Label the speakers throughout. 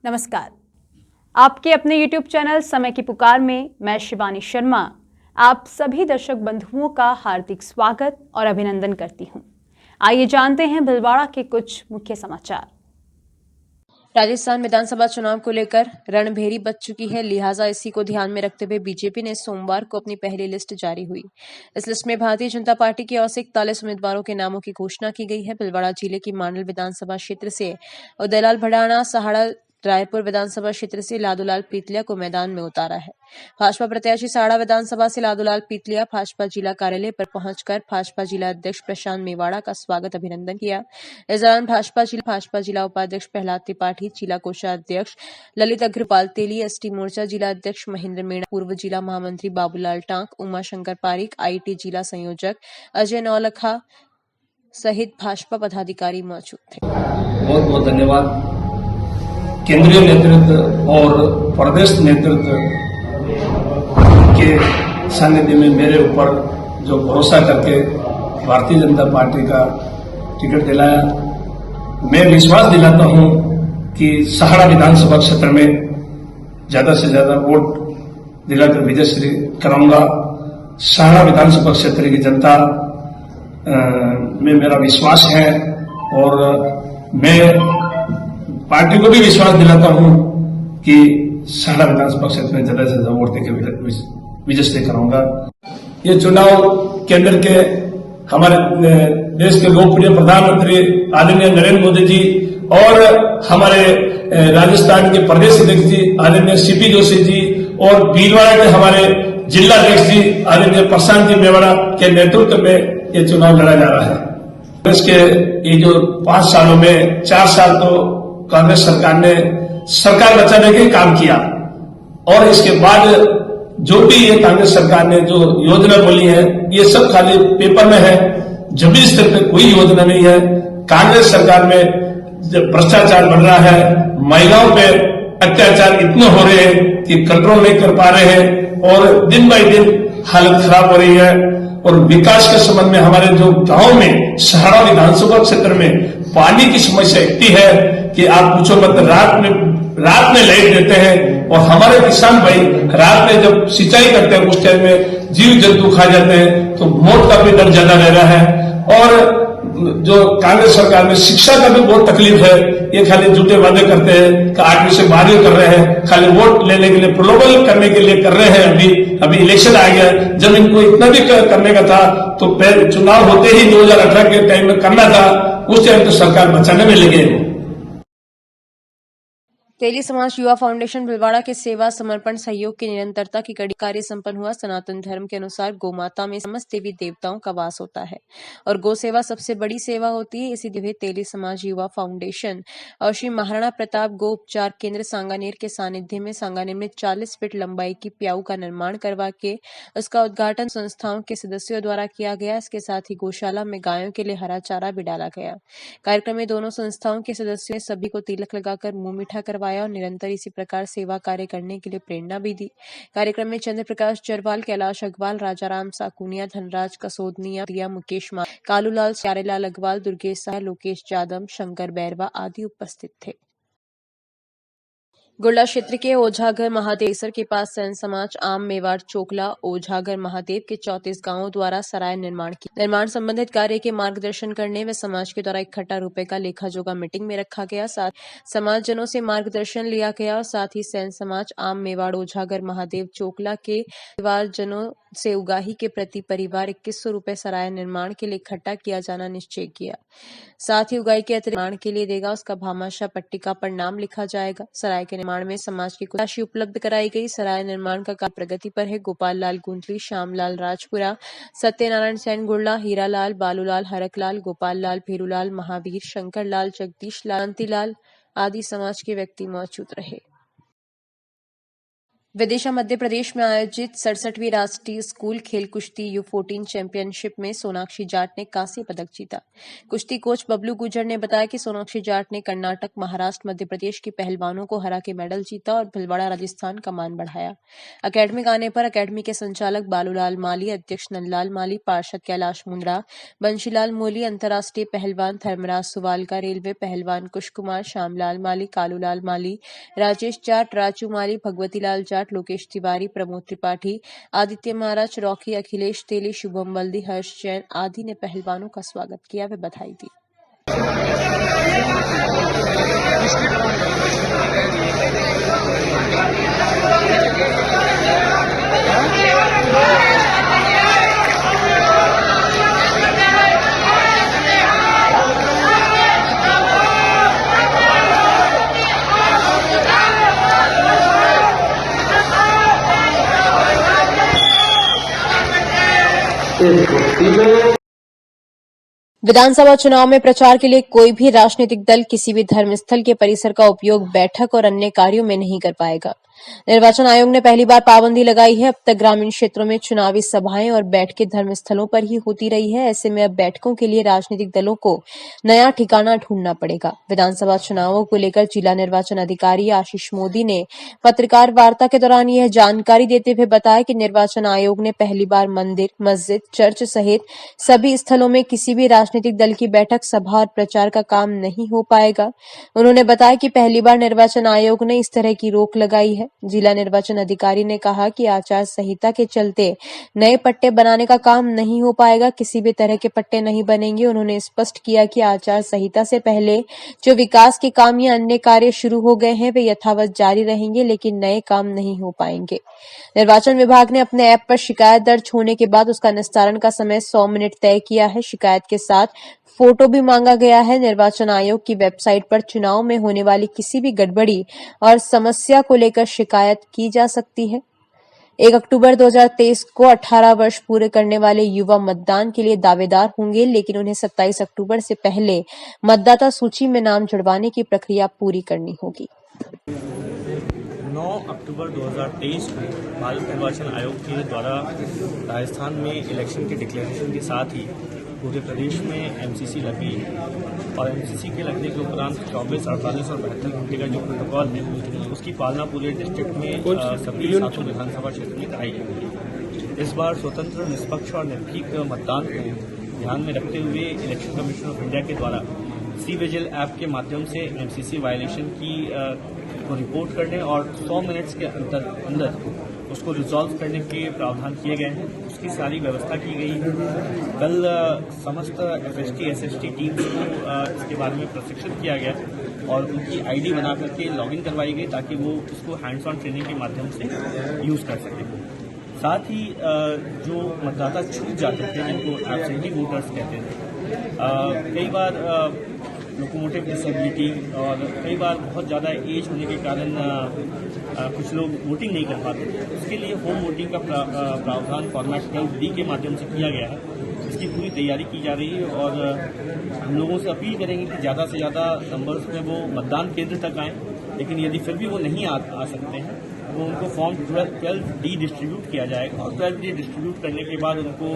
Speaker 1: नमस्कार। आपके अपने YouTube चैनल समय की पुकार में मैं शिवानी शर्मा आप सभी दर्शक बंधुओं का हार्दिक स्वागत और अभिनंदन करती हूं। आइए जानते हैं भीलवाड़ा के कुछ मुख्य समाचार।
Speaker 2: राजस्थान विधानसभा चुनाव को लेकर रणभेरी बज चुकी है, लिहाजा इसी को ध्यान में रखते हुए बीजेपी ने सोमवार को अपनी पहली लिस्ट जारी हुई। इस लिस्ट में भारतीय जनता पार्टी की ओर से 41 उम्मीदवारों के नामों की घोषणा की गई है। भीलवाड़ा जिले की मांडल विधानसभा क्षेत्र से उदयलाल भड़ाना, सहाड़ा रायपुर विधानसभा क्षेत्र से लादूलाल पीतलिया को मैदान में उतारा है। भाजपा प्रत्याशी सहाड़ा विधानसभा से लादूलाल पीतलिया भाजपा जिला कार्यालय पर पहुंचकर भाजपा जिला अध्यक्ष प्रशांत मेवाड़ा का स्वागत अभिनंदन किया। इस दौरान भाजपा जिला उपाध्यक्ष प्रहलाद त्रिपाठी, जिला कोषाध्यक्ष ललित अग्रवाल तेली, एसटी मोर्चा जिला अध्यक्ष महेंद्र मीणा, पूर्व जिला महामंत्री बाबूलाल टांक, उमा शंकर पारिक, आईटी जिला संयोजक अजय नौलखा सहित भाजपा पदाधिकारी मौजूद थे।
Speaker 3: बहुत बहुत धन्यवाद केंद्रीय नेतृत्व और प्रदेश नेतृत्व के सानिध्य में मेरे ऊपर जो भरोसा करके भारतीय जनता पार्टी का टिकट दिलाया। मैं विश्वास दिलाता हूं कि सहाड़ा विधानसभा क्षेत्र में ज्यादा से ज्यादा वोट दिलाकर विजयश्री कराऊंगा। सहाड़ा विधानसभा क्षेत्र की जनता में मेरा विश्वास है और मैं पार्टी को भी विश्वास दिलाता हूं कि सहाड़ा विधानसभा क्षेत्र में ज्यादा से ज्यादा वोट देकर विजयश्री कराऊंगा। ये चुनाव केंद्र के हमारे देश के लोकप्रिय प्रधानमंत्री आदरणीय नरेंद्र मोदी जी और हमारे राजस्थान के प्रदेश अध्यक्ष जी आदरणीय सीपी जोशी जी और भीलवाड़ा के हमारे जिला अध्यक्ष जी आदरणीय प्रशांत जी मेवाड़ा के नेतृत्व में ये चुनाव लड़ा जा रहा है। कांग्रेस के ये जो 5 सालों में 4 साल तो कांग्रेस सरकार ने सरकार बचाने के काम किया और इसके बाद जो भी ये कांग्रेस सरकार ने जो योजना बोली है ये सब खाली पेपर में है, जमीन स्तर पे कोई योजना नहीं है। कांग्रेस सरकार में भ्रष्टाचार बढ़ रहा है, महिलाओं पे अत्याचार इतने हो रहे हैं कि कंट्रोल नहीं कर पा रहे हैं और दिन बाई दिन हालत खराब हो रही है। और विकास के संबंध में हमारे जो गांव में सहाड़ा विधानसभा क्षेत्र में पानी की समस्या इतनी है कि आप पूछो मत। रात में लाइट देते हैं और हमारे किसान भाई रात में जब सिंचाई करते हैं उस टाइम में जीव जंतु खा जाते हैं तो मौत का भी डर ज्यादा रह रहा है। और जो कांग्रेस सरकार में शिक्षा का भी बहुत तकलीफ है। ये खाली झूठे वादे करते हैं कि 8वीं से 12वीं कर रहे हैं, खाली वोट लेने के लिए प्रलोभन करने के लिए कर रहे हैं। अभी इलेक्शन आ गया, जब इनको इतना भी करने का था तो चुनाव होते ही 2018 के टाइम में करना था, उस टाइम तो सरकार बचाने में लगे।
Speaker 2: तेली समाज युवा फाउंडेशन भीलवाड़ा के सेवा समर्पण सहयोग की निरंतरता की कड़ी कार्य संपन्न हुआ। सनातन धर्म के अनुसार गौ माता में समस्त देवी देवताओं का वास होता है और गौ सेवा सबसे बड़ी सेवा होती है। इसी दिव्य तेली समाज युवा फाउंडेशन और श्री महाराणा प्रताप गौ उपचार केंद्र सांगानेर के सानिध्य में सांगानेर में 40 फीट लंबाई की प्याऊ का निर्माण करवा के उसका उद्घाटन संस्थाओं के सदस्यों द्वारा किया गया। इसके साथ ही गौशाला में गायों के लिए हरा चारा भी डाला गया। कार्यक्रम में दोनों संस्थाओं के सदस्यों ने सभी को तिलक लगाकर मुंह मीठा करवाया और निरंतर इसी प्रकार सेवा कार्य करने के लिए प्रेरणा भी दी। कार्यक्रम में चंद्र प्रकाश जरवाल, कैलाश अग्रवाल, राजाराम साकुनिया, धनराज कसोदनिया, दिया मुकेश माल, कालूलाल, प्यारेलाल अग्रवाल, दुर्गेश साह, लोकेश जादम, शंकर बैरवा आदि उपस्थित थे। गुरला क्षेत्र के ओझाघर महादेव के पास सैन समाज आम मेवाड़ चोकला ओझाघर महादेव के 34 गांवों द्वारा सराय निर्माण संबंधित कार्य के मार्गदर्शन करने व समाज के द्वारा इकट्ठा रुपए का लेखा जोखा मीटिंग में रखा गया। साथ समाज जनों से मार्गदर्शन लिया गया और साथ ही सैन समाज आम मेवाड़ ओझाघर महादेव चोकला के परिवार जनों से उगाही के प्रति परिवार 2100 रुपए सराय निर्माण के लिए इकट्ठा किया जाना निश्चय किया। साथ ही उगाही के निर्माण के लिए देगा उसका भामाशाह पट्टिका पर नाम लिखा जाएगा। सराय के निर्माण में समाज की कुछ राशि उपलब्ध कराई गई। सराय निर्माण का कार्य प्रगति पर है। गोपाल लाल गुंजली, श्यामलाल राजपुरा, सत्यनारायण सैन गुड़ला, हीरालाल, बालूलाल हरकलाल, गोपाल लाल, भेरूलाल, महावीर, शंकर लाल, जगदीश लाल, शांतिलाल आदि समाज के व्यक्ति मौजूद रहे। विदिशा मध्य प्रदेश में आयोजित 67वीं राष्ट्रीय स्कूल खेल कुश्ती U14 चैंपियनशिप में सोनाक्षी जाट ने कांस्य पदक जीता। कुश्ती कोच बबलू गुजर ने बताया कि सोनाक्षी जाट ने कर्नाटक, महाराष्ट्र, मध्य प्रदेश की पहलवानों को हरा के मेडल जीता और भीलवाड़ा राजस्थान का मान बढ़ाया। अकेडमिक आने पर अकेडमी के संचालक बालूलाल माली, अध्यक्ष नंदलाल माली, पार्षद कैलाश मुंद्रा, बंशीलाल मोली, अंतर्राष्ट्रीय पहलवान धर्मराज सुवालका, रेलवे पहलवान कुश कुमार, श्यामलाल माली, कालूलाल माली, राजेश जाट, राजू माली, भगवतीलाल जाट, लोकेश तिवारी, प्रमोद त्रिपाठी, आदित्य महाराज, रॉकी, अखिलेश तेली, शुभम बल्दी, हर्ष जैन आदि ने पहलवानों का स्वागत किया व बधाई दी। विधानसभा चुनाव में प्रचार के लिए कोई भी राजनीतिक दल किसी भी धर्मस्थल के परिसर का उपयोग बैठक और अन्य कार्यों में नहीं कर पाएगा। निर्वाचन आयोग ने पहली बार पाबंदी लगाई है। अब तक ग्रामीण क्षेत्रों में चुनावी सभाएं और बैठकें धर्मस्थलों पर ही होती रही है। ऐसे में अब बैठकों के लिए राजनीतिक दलों को नया ठिकाना ढूंढना पड़ेगा। विधानसभा चुनावों को लेकर जिला निर्वाचन अधिकारी आशीष मोदी ने पत्रकार वार्ता के दौरान यह जानकारी देते हुए बताया कि निर्वाचन आयोग ने पहली बार मंदिर, मस्जिद, चर्च सहित सभी स्थलों में किसी भी राजनीतिक दल की बैठक, सभा और प्रचार का काम नहीं हो पाएगा। उन्होंने बताया कि पहली बार निर्वाचन आयोग ने इस तरह की रोक लगाई है। जिला निर्वाचन अधिकारी ने कहा कि आचार संहिता के चलते नए पट्टे बनाने का काम नहीं हो पाएगा। किसी भी तरह के पट्टे नहीं बनेंगे। उन्होंने स्पष्ट किया कि आचार संहिता से पहले जो विकास के काम या अन्य कार्य शुरू हो गए हैं वे यथावत जारी रहेंगे, लेकिन नए काम नहीं हो पाएंगे। निर्वाचन विभाग ने अपने ऐप पर शिकायत दर्ज होने के बाद उसका निस्तारण का समय 100 मिनट तय किया है। शिकायत के साथ फोटो भी मांगा गया है। निर्वाचन आयोग की वेबसाइट पर चुनाव में होने वाली किसी भी गड़बड़ी और समस्या को लेकर शिकायत की जा सकती है। 1 अक्टूबर 2023 को 18 वर्ष पूरे करने वाले युवा मतदान के लिए दावेदार होंगे, लेकिन उन्हें 27 अक्टूबर से पहले मतदाता सूची में नाम जुड़वाने की प्रक्रिया पूरी करनी होगी।
Speaker 4: 9 अक्टूबर 2023 को भारत निर्वाचन आयोग के द्वारा राजस्थान में इलेक्शन के डिक्लेरेशन के साथ ही पूरे प्रदेश में एमसीसी लगी और एमसीसी के लगने के उपरांत 24, 48 और 72 घंटे का जो प्रोटोकॉल है उसकी पालना पूरे डिस्ट्रिक्ट में सभी 7 विधानसभा क्षेत्र में कराई जाएगी। इस बार स्वतंत्र, निष्पक्ष और निर्भीक मतदान को ध्यान में रखते हुए इलेक्शन कमीशन ऑफ इंडिया के द्वारा सी विजिल ऐप के माध्यम से एमसीसी वायलेशन की को रिपोर्ट करने और 100 मिनट्स के अंदर उसको रिजॉल्व करने के प्रावधान किए गए हैं। उसकी सारी व्यवस्था की गई है। कल समस्त एफएसटी, एसएसटी टीम्स को इसके बारे में प्रशिक्षित किया गया और उनकी आईडी बना करके लॉगिन करवाई गई ताकि वो इसको हैंड्स ऑन ट्रेनिंग के माध्यम से यूज़ कर सकें। साथ ही जो मतदाता छूट जाते थे जिनको एब्सेंटी वोटर्स कहते थे, कई बार लोकोमोटिव डिसेबिलिटी और कई बार बहुत ज़्यादा एज होने के कारण कुछ लोग वोटिंग नहीं कर पाते थे। उसके लिए होम वोटिंग का प्रावधान फॉर्मेट 12D के माध्यम से किया गया है। इसकी पूरी तैयारी की जा रही है और हम लोगों से अपील करेंगे कि ज़्यादा से ज़्यादा नंबर्स में वो मतदान केंद्र तक आएँ, लेकिन यदि फिर भी वो नहीं आ सकते हैं तो उनको फॉर्म 12D डिस्ट्रीब्यूट किया जाएगा और 12D डिस्ट्रीब्यूट करने के बाद उनको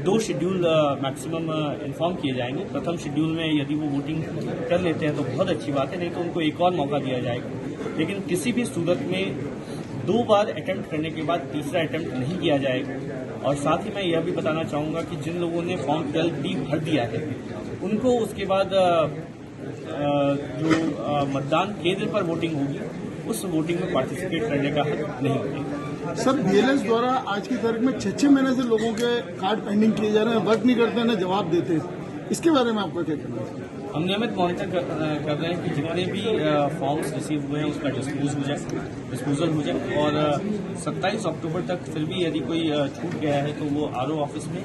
Speaker 4: 2 शेड्यूल मैक्सिमम इन्फॉर्म किए जाएंगे। प्रथम शेड्यूल में यदि वो वोटिंग कर लेते हैं तो बहुत अच्छी बात है, नहीं तो उनको एक और मौका दिया जाएगा। लेकिन किसी भी सूरत में 2 बार अटेम्प्ट करने के बाद तीसरा अटेम्प्ट नहीं किया जाएगा। और साथ ही मैं यह भी बताना चाहूँगा कि जिन लोगों ने फॉर्म 12D भर दिया है उनको उसके बाद जो मतदान केंद्र पर वोटिंग होगी उस वोटिंग में पार्टिसिपेट करने का हक नहीं होगा।
Speaker 5: सर, बीएलएस द्वारा आज की तारीख में 6-6 महीने से लोगों के कार्ड पेंडिंग किए जा रहे हैं, वर्क नहीं करते हैं, जवाब देते हैं। इसके बारे में आपका क्या कहना है?
Speaker 4: हम नियमित मॉनिटर कर रहे हैं कि जितने भी फॉर्म्स रिसीव हुए हैं उसका डिस्पोजल हो जाए और 27 अक्टूबर तक फिर भी यदि कोई छूट गया है तो वो आरओ ऑफिस में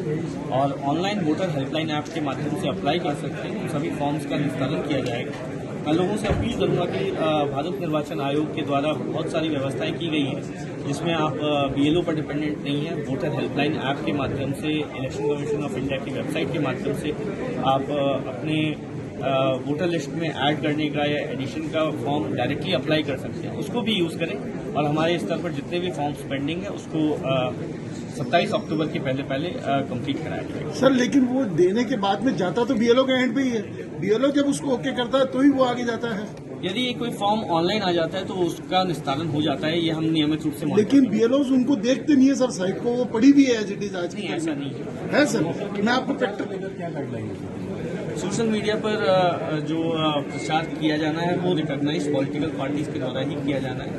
Speaker 4: और ऑनलाइन वोटर हेल्पलाइन ऐप के माध्यम से अप्लाई कर सकते हैं। उन सभी फॉर्म्स का निस्तारण किया जाएगा। मैं लोगों से अपील करूंगा कि भारत निर्वाचन आयोग के द्वारा बहुत सारी व्यवस्थाएं की गई हैं जिसमें आप बीएलओ पर डिपेंडेंट नहीं है। वोटर हेल्पलाइन ऐप के माध्यम से, इलेक्शन कमीशन ऑफ इंडिया की वेबसाइट के माध्यम से आप अपने वोटर लिस्ट में ऐड करने का या एडिशन का फॉर्म डायरेक्टली अप्लाई कर सकते हैं, उसको भी यूज़ करें। और हमारे स्तर पर जितने भी फॉर्म्स पेंडिंग है उसको 27 अक्टूबर के पहले कंप्लीट कराया जाएगा।
Speaker 5: सर लेकिन वो देने के बाद में जाता तो बीएलओ के एंड पे ही है, बीएलओ जब उसको ओके करता है तो ही वो आगे जाता है।
Speaker 4: यदि ये कोई फॉर्म ऑनलाइन आ जाता है तो उसका निस्तारण हो जाता है, ये हम नियमित रूप से monitor
Speaker 5: लेकिन बीएलओ उनको देखते नहीं है सर, साइट को वो पड़ी भी है एज इट इज आज
Speaker 4: नहीं,
Speaker 5: की
Speaker 4: ऐसा नहीं है।
Speaker 5: है सर। मैं आपको प्रैक्टिकल
Speaker 4: सोशल मीडिया पर जो प्रचार किया जाना है वो रिकॉग्नाइज पॉलिटिकल पार्टीज के द्वारा ही किया जाना है,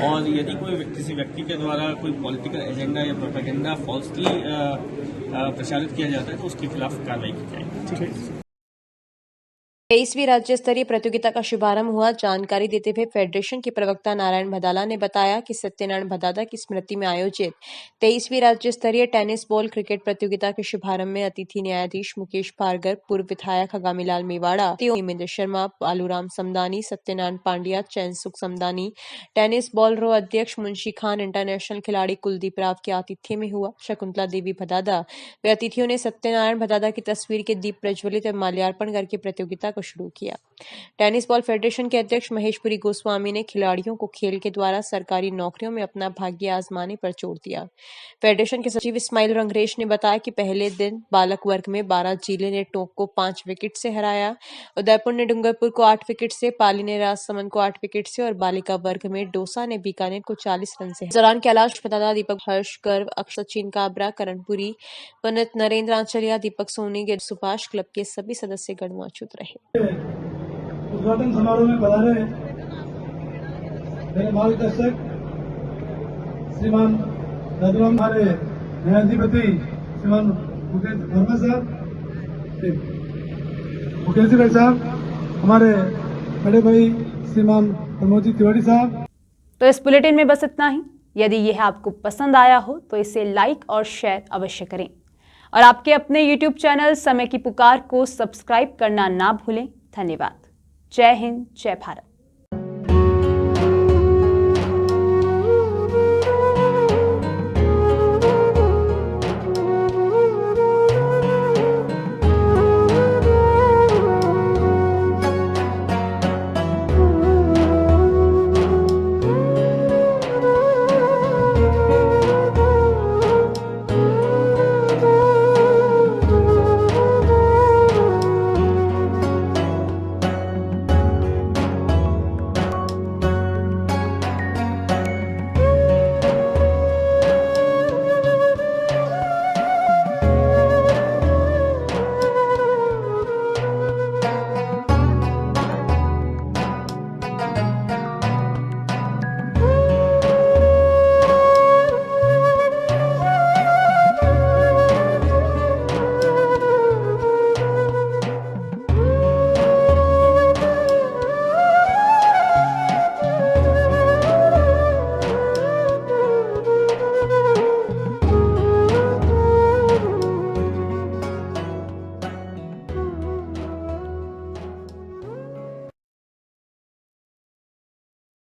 Speaker 4: और यदि कोई किसी व्यक्ति के द्वारा कोई पॉलिटिकल एजेंडा या प्रोपेगेंडा फॉल्सली प्रचारित किया जाता है तो उसके खिलाफ कार्रवाई की जाएगी।
Speaker 2: 23वीं राज्य स्तरीय प्रतियोगिता का शुभारंभ हुआ। जानकारी देते हुए फेडरेशन के प्रवक्ता नारायण भदाला ने बताया कि सत्यनारायण भदादा की स्मृति में आयोजित 23वीं राज्य स्तरीय टेनिस बॉल क्रिकेट प्रतियोगिता के शुभारंभ में अतिथि न्यायाधीश मुकेश भार्गव, पूर्व विधायक हगामीलाल मेवाड़ा, हेमेंद्र शर्मा, बालूराम समदानी, सत्यनारायण पांड्या, चैन सुख समदानी, टेनिस बॉल रो अध्यक्ष मुंशी खान, इंटरनेशनल खिलाड़ी कुलदीप राव के आतिथ्य में हुआ। शकुंतला देवी भदादा व अतिथियों ने सत्यनारायण भदादा की तस्वीर के दीप प्रज्वलित और माल्यार्पण करके प्रतियोगिता को शुरू किया। टेनिस बॉल फेडरेशन के अध्यक्ष महेशपुरी गोस्वामी ने खिलाड़ियों को खेल के द्वारा सरकारी नौकरियों में अपना भाग्य आजमाने पर जोर दिया। फेडरेशन के सचिव इस्माइल रंगरेश ने बताया कि पहले दिन बालक वर्ग में 12 जिले ने टोंक को 5 विकेट से हराया, उदयपुर ने डूंगरपुर को 8 विकेट से, पाली ने राजसमंद को 8 विकेट से और बालिका वर्ग में डोसा ने बीकानेर को 40 रन से। इस दौरान कैलाश पतादा, दीपक हर्ष गर्व, सचिन काबरा, करणपुरी, पुनित, नरेंद्र आंचलिया, दीपक सोनी, सुभाष क्लब के सभी सदस्यगण मौजूद रहे।
Speaker 6: उद्घाटन समारोह में पधारे मेरे मार्गदर्शक श्रीमान रघुराम, हमारे न्यायाधिपति श्रीमान मुकेश वर्मा साहब, मुकेश जी भाई साहब, हमारे बड़े भाई श्रीमान प्रमोद जी तिवारी साहब।
Speaker 1: तो इस बुलेटिन में बस इतना ही। यदि यह आपको पसंद आया हो तो इसे लाइक और शेयर अवश्य करें, और आपके अपने YouTube चैनल समय की पुकार को सब्सक्राइब करना ना भूलें। धन्यवाद। जय हिंद, जय भारत।